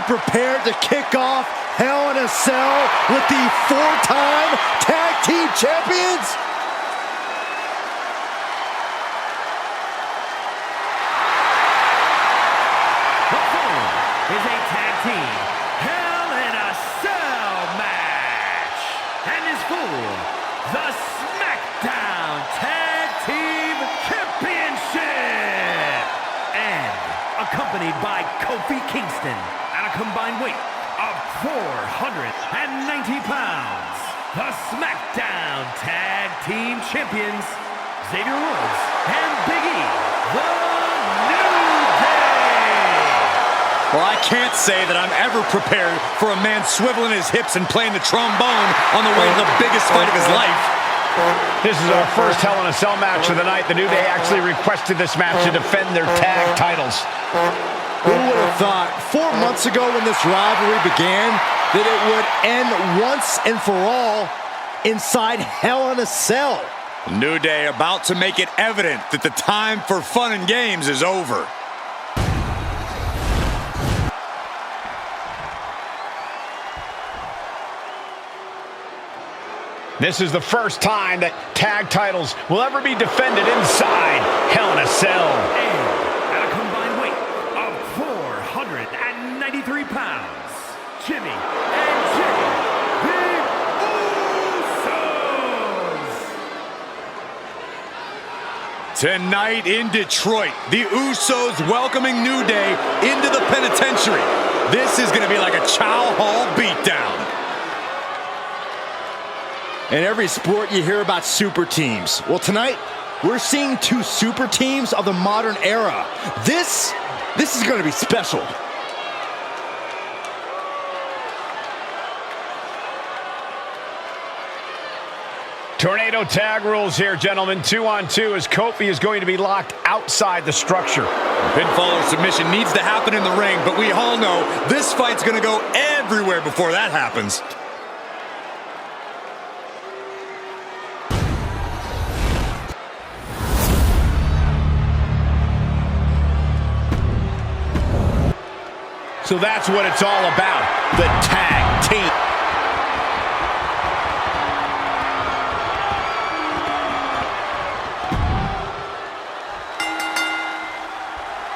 prepared to kick off Hell in a Cell with the four-time tag team champions? The following is a tag team Hell in a Cell match and is for the SmackDown Tag Team Championship and accompanied by Kofi Kingston at a combined weight of 490 pounds. The SmackDown Tag Team Champions, Xavier Woods and Big E, the New Day. Well, I can't say that I'm ever prepared for a man swiveling his hips and playing the trombone on the way to the biggest fight of his life. This is our first Hell in a Cell match of the night. The New Day actually requested this match to defend their tag titles. Who would have thought 4 months ago when this rivalry began that it would end once and for all inside Hell in a Cell? New Day about to make it evident that the time for fun and games is over. This is the first time that tag titles will ever be defended inside Hell in a Cell. And at a combined weight of 493 pounds, Jimmy and Jay, the Usos. Tonight in Detroit, the Usos welcoming New Day into the penitentiary. This is going to be like a Chow Hall beatdown. In every sport, you hear about super teams. Well, tonight, we're seeing two super teams of the modern era. This is going to be special. Tornado tag rules here, gentlemen. 2-on-2 as Kofi is going to be locked outside the structure. Pinfall or submission needs to happen in the ring, but we all know this fight's going to go everywhere before that happens. So that's what it's all about, the tag team.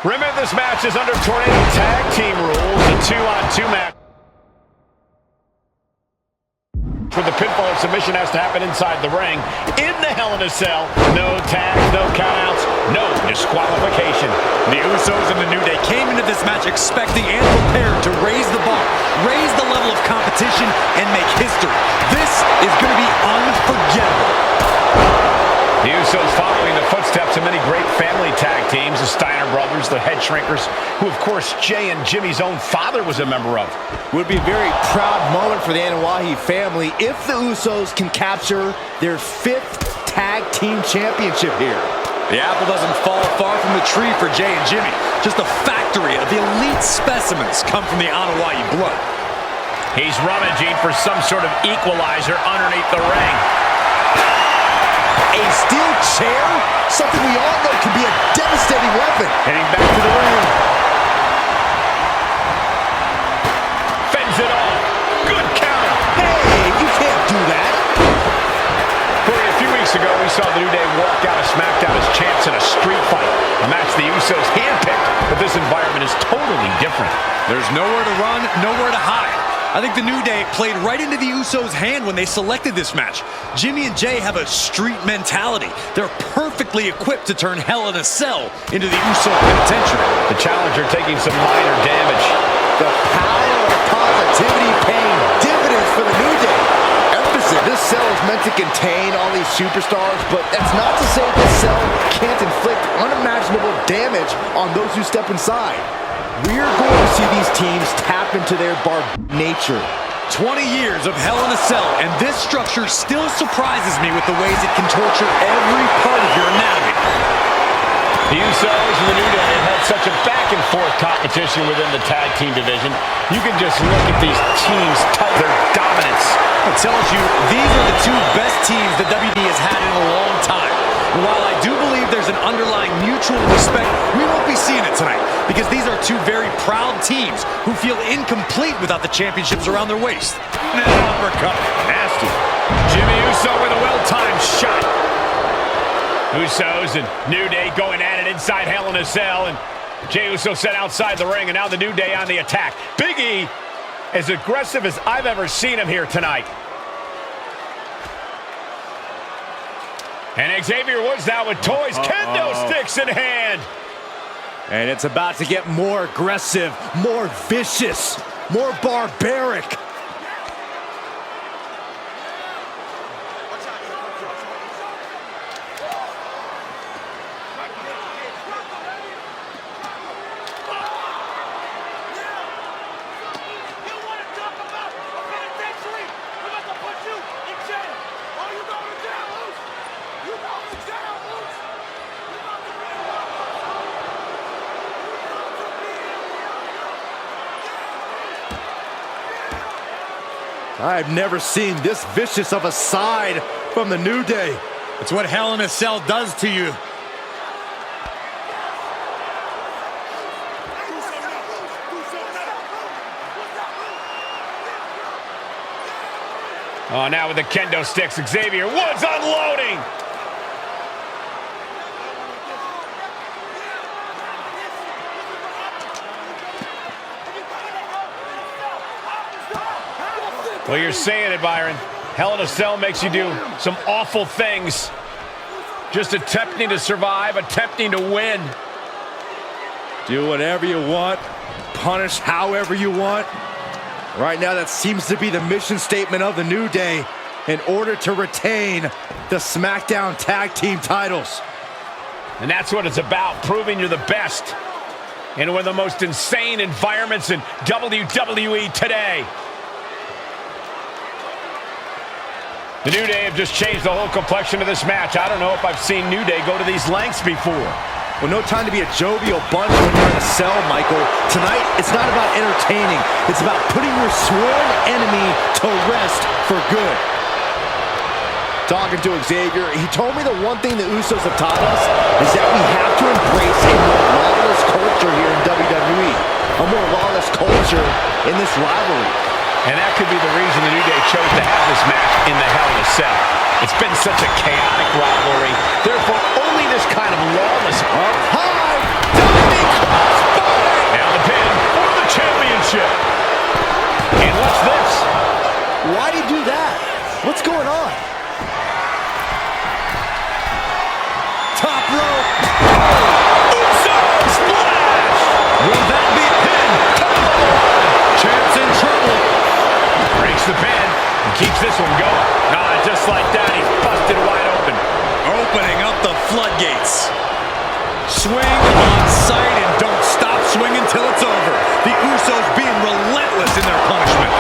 Remember, this match is under Tornado tag team rules, a 2-on-2 match. For the pinfall or submission has to happen inside the ring. In the Hell in a Cell, no tags, no countouts, no disqualification. The Usos and the New Day came into this match expecting and prepared to raise the bar, raise the level of competition, and make history. This is going to be unforgettable. The Usos following the footsteps of many great family tag teams, the Steiner brothers, the Head Shrinkers, who of course Jay and Jimmy's own father was a member of. Would be a very proud moment for the Anoa'i family if the Usos can capture their 5th tag team championship here. The apple doesn't fall far from the tree for Jay and Jimmy. Just a factory of the elite specimens come from the Anoa'i blood. He's rummaging for some sort of equalizer underneath the ring. A steel chair? Something we all know can be a devastating weapon. Heading back to the ring. Fends it off. Good counter. Hey, you can't do that. Corey, a few weeks ago, we saw the New Day walk out of SmackDown as champs in a street fight. A match the Usos handpicked, but this environment is totally different. There's nowhere to run, nowhere to hide. I think the New Day played right into the Usos' hand when they selected this match. Jimmy and Jay have a street mentality. They're perfectly equipped to turn Hell in a Cell into the Uso penitentiary. The challenger taking some minor damage. The power of positivity paying dividends for the New Day. Emphasis, this cell is meant to contain all these superstars, but that's not to say the cell can't inflict unimaginable damage on those who step inside. We're going to see these teams tap into their nature. 20 years of Hell in a Cell, and this structure still surprises me with the ways it can torture every part of your anatomy. The Usos and the New Day have had such a back-and-forth competition within the tag team division. You can just look at these teams' their dominance. It tells you these are the two best teams that WWE has had in a long time. And while I do believe there's an underlying mutual respect, we won't be seeing it tonight. because these are two very proud teams who feel incomplete without the championships around their waist. And an uppercut. Nasty. Jimmy Uso with a well-timed shot. Usos and New Day going at it inside Hell in a Cell, and Jey Uso set outside the ring, and now the New Day on the attack. Big E, as aggressive as I've ever seen him here tonight. And Xavier Woods now with toys, kendo sticks in hand. And it's about to get more aggressive, more vicious, more barbaric. I've never seen this vicious of a side from the New Day. It's what Hell in a Cell does to you. Oh, now with the kendo sticks, Xavier Woods unloading. Well, you're saying it, Byron. Hell in a Cell makes you do some awful things. Just attempting to survive, attempting to win. Do whatever you want, punish however you want. Right now, that seems to be the mission statement of the New Day in order to retain the SmackDown Tag Team titles. And that's what it's about, proving you're the best in one of the most insane environments in WWE today. The New Day have just changed the whole complexion of this match. I don't know if I've seen New Day go to these lengths before. Well, no time to be a jovial bunch when you're in a cell, Michael. Tonight, it's not about entertaining. It's about putting your sworn enemy to rest for good. Talking to Xavier, he told me the one thing the Usos have taught us is that we have to embrace a more lawless culture here in WWE. A more lawless culture in this rivalry. And that could be the reason the New Day chose to have this match in the Hell in a Cell. It's been such a chaotic rivalry. Therefore, only this kind of lawless Up high, diving crossbody. Now the pin for the championship. And what's this? Why'd he do that? What's going on? Top rope. Uso splash! Will that be a pin? Champ's in trouble. Breaks the pin and keeps this one going. Just like that, he's busted wide open. Opening up the floodgates. Swing on sight and don't stop swinging till it's over. The Usos being relentless in their punishment.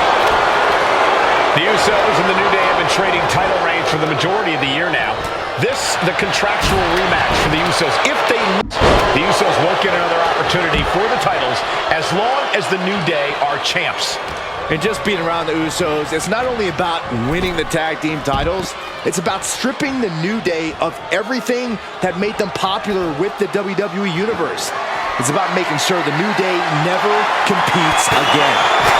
The Usos and the New Day have been trading title reigns for the majority of the year now. This, the contractual rematch for the Usos. If they lose, the Usos won't get another opportunity for the titles as long as the New Day are champs. And just being around the Usos, it's not only about winning the tag team titles, it's about stripping the New Day of everything that made them popular with the WWE Universe. It's about making sure the New Day never competes again.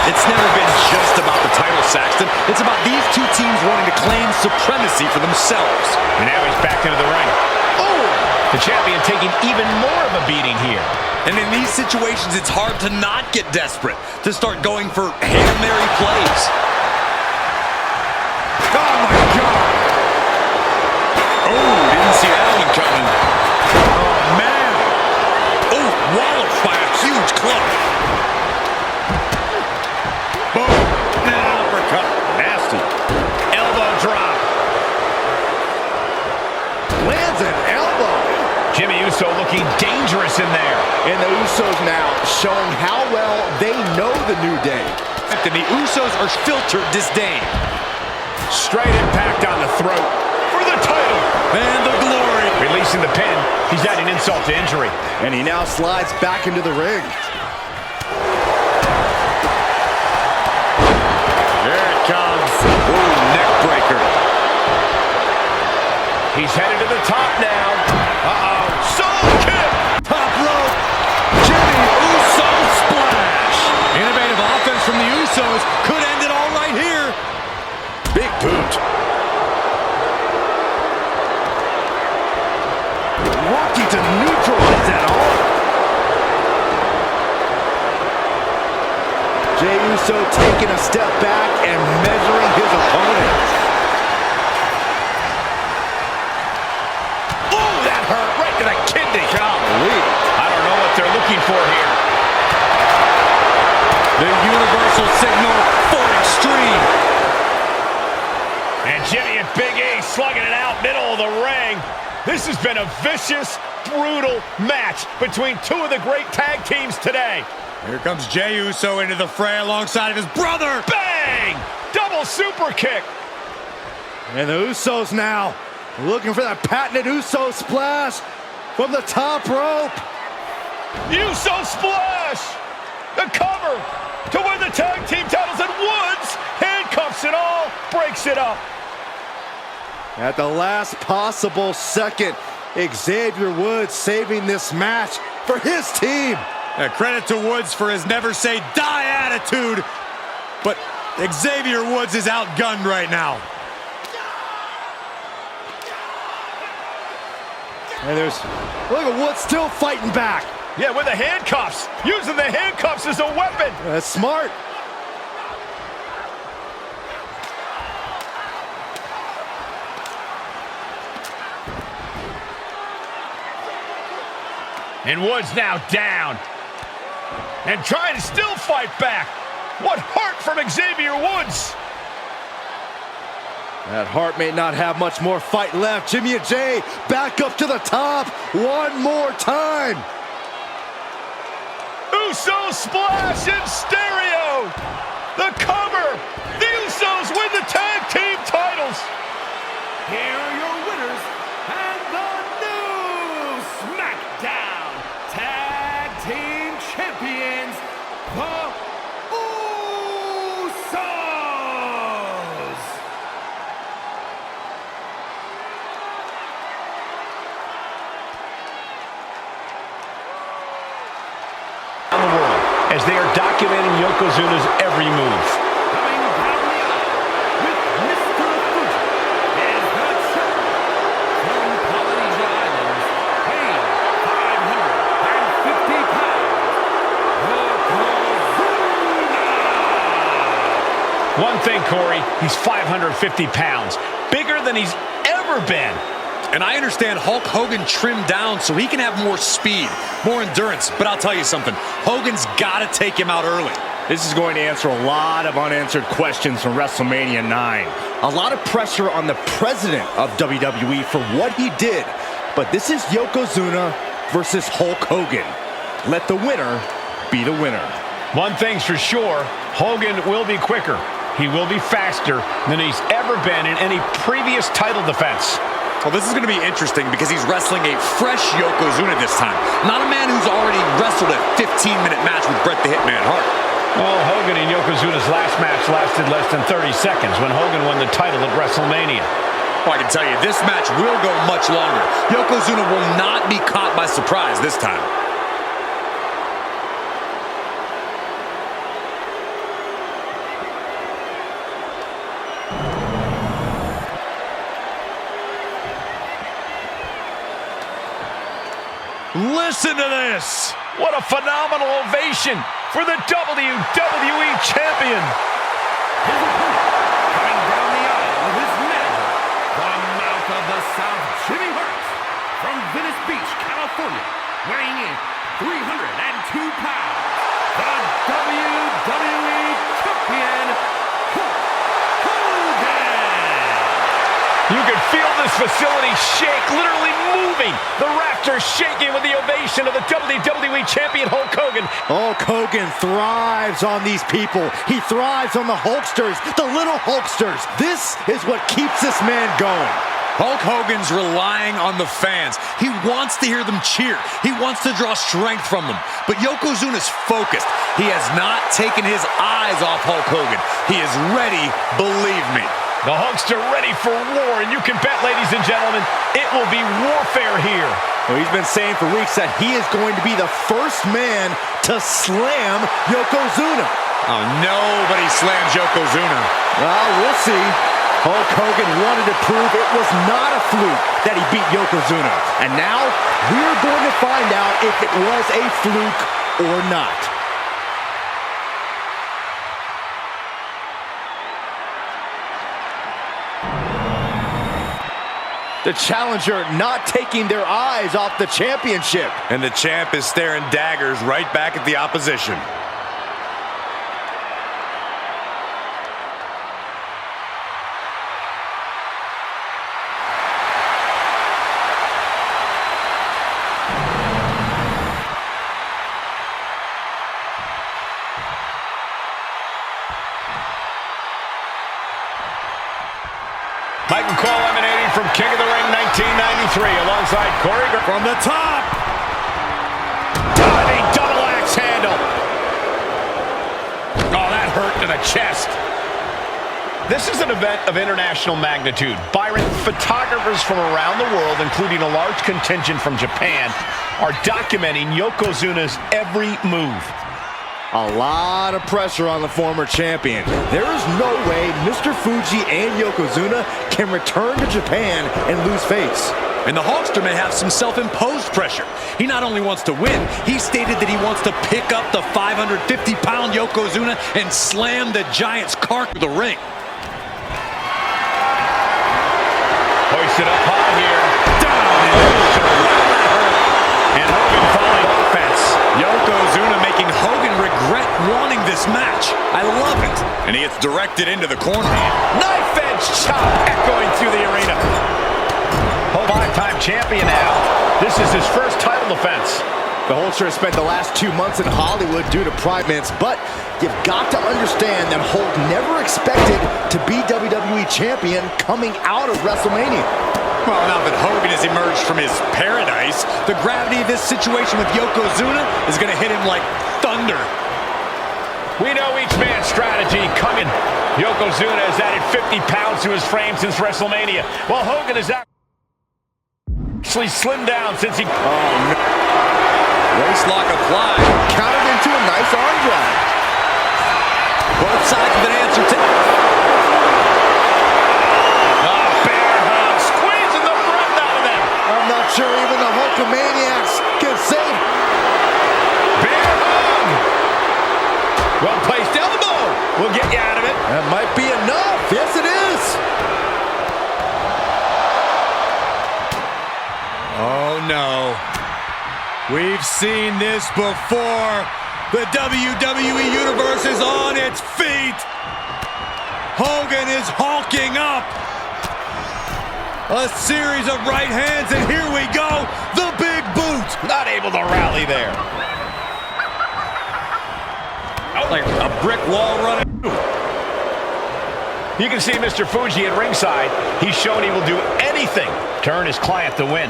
It's never been just about the title, Saxton. It's about these two teams wanting to claim supremacy for themselves. And now he's back into the ring. Oh! The champion taking even more of a beating here. And in these situations, it's hard to not get desperate, to start going for Hail Mary plays. Oh, my God! Oh, didn't see that one coming. Oh, man! Oh, walloped by a huge club. Boom! An uppercut. Nasty. Elbow drop. Lands an elbow. Jimmy Uso looking dangerous in there. And the Usos now showing how well they know the New Day. And the Usos are filtered disdain. Straight impact on the throat for the title. And the glory. Releasing the pin. He's adding insult to injury. And he now slides back into the ring. There it comes. Ooh, neck breaker. He's headed to the top now. Uh-oh. Soul kick. Top rope. Jimmy looking to neutralize that arm. Jey Uso taking a step back and measuring his opponent. Oh, that hurt right to the kidney. Golly. I don't know what they're looking for here. The universal signal for extreme. And Jimmy and Big E slugging it out middle of the ring. This has been a vicious, brutal match between two of the great tag teams today. Here comes Jey Uso into the fray alongside of his brother. Bang! Double super kick. And the Usos now looking for that patented Uso splash from the top rope. Uso splash! The cover to win the tag team titles, and Woods handcuffs it all, breaks it up. At the last possible second, Xavier Woods saving this match for his team. Credit to Woods for his never say die attitude, but Xavier Woods is outgunned right now. And look at Woods still fighting back. Yeah, with the handcuffs. Using the handcuffs as a weapon. That's smart. And Woods now down. And trying to still fight back. What heart from Xavier Woods. That Hart may not have much more fight left. Jimmy and Jey back up to the top one more time. Uso splash in stereo. The cover. The Usos win the tag team titles. Here are your winners and the new SmackDown Tag Team Champions, the Usos! Around the world as they are documenting Yokozuna's every move. Coming down the aisle with Mr. Fuji is the champ from Polynesia Islands, weighing 550 pounds, Yokozuna! One thing, Corey, he's 550 pounds. Bigger than he's ever been. And I understand Hulk Hogan trimmed down so he can have more speed, more endurance. But I'll tell you something, Hogan's got to take him out early. This is going to answer a lot of unanswered questions from WrestleMania 9. A lot of pressure on the president of WWE for what he did. But this is Yokozuna versus Hulk Hogan. Let the winner be the winner. One thing's for sure, Hogan will be quicker. He will be faster than he's ever been in any previous title defense. Well, this is going to be interesting because he's wrestling a fresh Yokozuna this time. Not a man who's already wrestled a 15-minute match with Bret the Hitman Hart. Well, Hogan and Yokozuna's last match lasted less than 30 seconds when Hogan won the title at WrestleMania. Well, I can tell you, this match will go much longer. Yokozuna will not be caught by surprise this time. Listen to this. What a phenomenal ovation for the WWE Champion. Coming down the aisle with his manager, the mouth of the South, Jimmy Hart, from Venice Beach, California, weighing in 302 pounds, the WWE Champion, Hulk Hogan. You can feel this facility shake, literally moving. The rafters shaking with the ovation of the WWE Champion Hulk Hogan. Hulk Hogan thrives on these people. He thrives on the Hulksters, the little Hulksters. This is what keeps this man going. Hulk Hogan's relying on the fans. He wants to hear them cheer. He wants to draw strength from them. But Yokozuna's focused. He has not taken his eyes off Hulk Hogan. He is ready, believe me. The Hulkster ready for war, and you can bet, ladies and gentlemen, it will be warfare here. Well, he's been saying for weeks that he is going to be the first man to slam Yokozuna. Oh, nobody slams Yokozuna. Well, we'll see. Hulk Hogan wanted to prove it was not a fluke that he beat Yokozuna. And now, we're going to find out if it was a fluke or not. The challenger not taking their eyes off the championship. And the champ is staring daggers right back at the opposition. Michael Cole emanating from King of the Ring 1993 alongside Corey From the top. Diving double axe handle. Oh, that hurt to the chest. This is an event of international magnitude. Byron, photographers from around the world, including a large contingent from Japan, are documenting Yokozuna's every move. A lot of pressure on the former champion. There is no way Mr. Fuji and Yokozuna can return to Japan and lose face. And the Hulkster may have some self-imposed pressure. He not only wants to win, he stated that he wants to pick up the 550-pound Yokozuna and slam the Giant's cart to the ring. Hoisted up high here. Down and Hogan falling offense. Yokozuna making Hogan regret wanting this match. I love it. And he gets directed into the corner. Knife edge chop echoing through the arena. Five-time champion now. This is his first title defense. The Hulkster has spent the last 2 months in Hollywood due to Primates, but you've got to understand that Hulk never expected to be WWE champion coming out of WrestleMania. Well, now that Hogan has emerged from his paradise, the gravity of this situation with Yokozuna is going to hit him like thunder. We know each man's strategy coming. Yokozuna has added 50 pounds to his frame since WrestleMania, while Hogan has actually slimmed down since he... Oh, no. Waistlock applied. Countered into a nice arm drag. Both sides with an answer to... I'm not sure even the Hulkamaniacs can save. Bear hug. Well-placed elbow will get you out of it. That might be enough. Yes, it is. Oh, no. We've seen this before. The WWE Universe is on its feet. Hogan is hulking up. A series of right hands, and here we go. The big boot. Not able to rally there. Like a brick wall running. You can see Mr. Fuji at ringside. He's shown he will do anything to earn his client the win.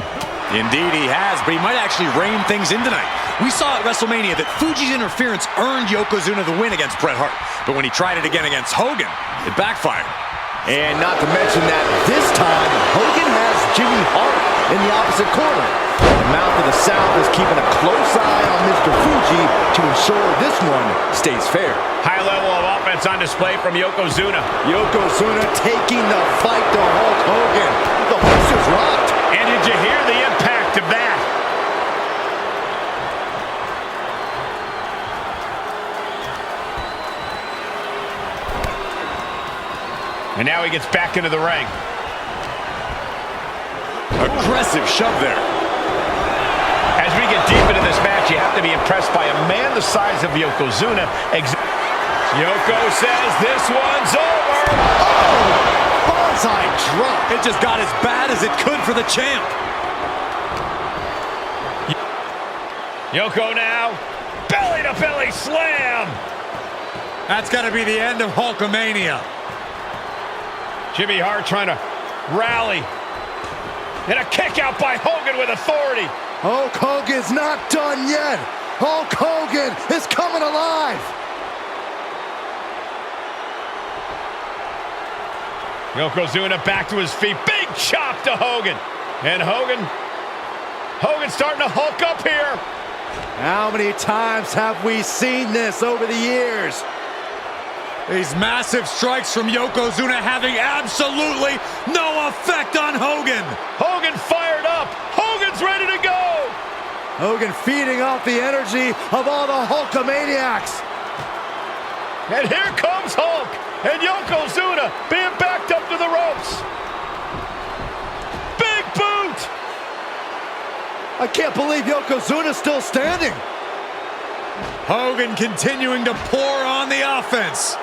Indeed he has, but he might actually rein things in tonight. We saw at WrestleMania that Fuji's interference earned Yokozuna the win against Bret Hart. But when he tried it again against Hogan, it backfired. And not to mention that this time, Hogan has Jimmy Hart in the opposite corner. The Mouth of the South is keeping a close eye on Mr. Fuji to ensure this one stays fair. High level of offense on display from Yokozuna. Yokozuna taking the fight to Hulk Hogan. The Hulkster's rocked. And did you hear the impact of that? And now he gets back into the ring. Aggressive shove there. As we get deep into this match, you have to be impressed by a man the size of Yokozuna. Yoko says this one's over. Oh! Bonsai drop. It just got as bad as it could for the champ. Yoko now. Belly-to-belly slam. That's got to be the end of Hulkamania. Jimmy Hart trying to rally. And a kick out by Hogan with authority. Hulk Hogan's not done yet. Hulk Hogan is coming alive. Yokozuna back to his feet. Big chop to Hogan. And Hogan's starting to hulk up here. How many times have we seen this over the years? These massive strikes from Yokozuna having absolutely no effect on Hogan. Hogan fired up. Hogan's ready to go. Hogan feeding off the energy of all the Hulkamaniacs. And here comes Hulk. And Yokozuna being backed up to the ropes. Big boot. I can't believe Yokozuna's still standing. Hogan continuing to pour on the offense.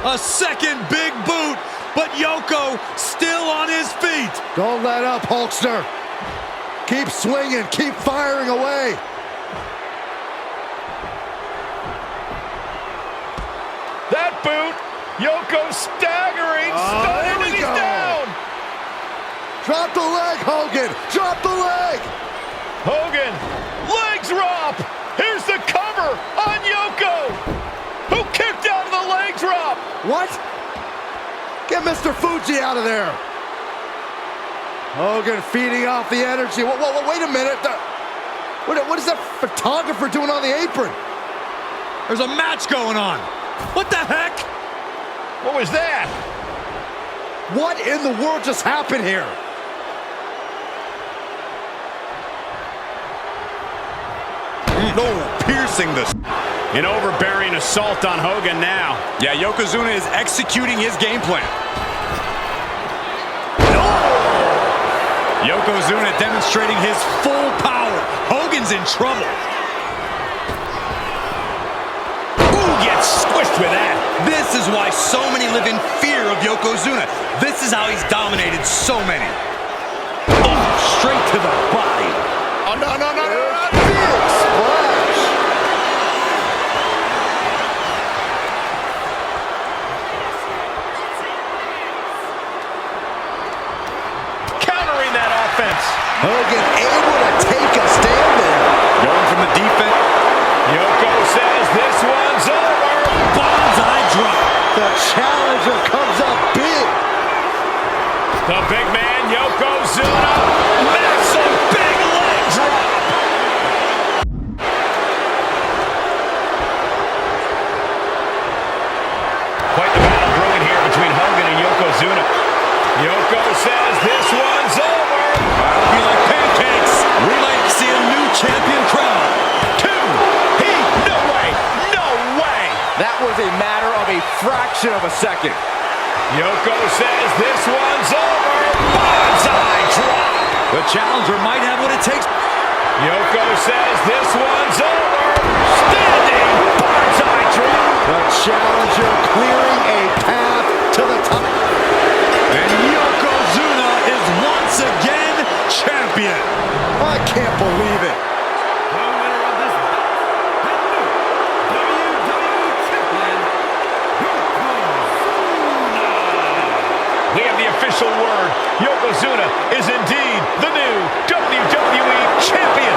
A second big boot, but Yoko still on his feet. Don't let up, Hulkster. Keep swinging, keep firing away. That boot, Yoko staggering, stunning, and he's down. Drop the leg, Hogan. Drop the leg. Hogan, leg drop. Here's the cover on Yoko, who kicked out of the leg drop. What? Get Mr. Fuji out of there. Hogan feeding off the energy. Wait a minute. What is that photographer doing on the apron? There's a match going on. What the heck? What was that? What in the world just happened here? No, piercing this. An overbearing assault on Hogan now. Yeah, Yokozuna is executing his game plan. Yokozuna demonstrating his full power. Hogan's in trouble. Ooh, gets squished with that. This is why so many live in fear of Yokozuna. This is how he's dominated so many. Oh, straight to the body. Oh, no. Big splash. Countering that offense. Hogan able to take a stand there. Going from the defense. Yoko says this one's over. Bonsai drop. The challenger comes up big. The big man, Yokozuna. Massive big leg drop. Quite the battle brewing here between Hogan and Yokozuna. Yoko says this one's over. That'll be like pancakes. We might see a new champion crowned. No way. That was a matter of a fraction of a second. Yoko says this one's over. Bonsai drop. The challenger might have what it takes. Yoko says this one's over. Standing bonsai drop. The challenger clearing a path to the top. And Yokozuna is once again champion. I can't believe it. The winner of this bout, the new WWE Champion, Yokozuna. We have the official word. Yokozuna is indeed the new WWE Champion.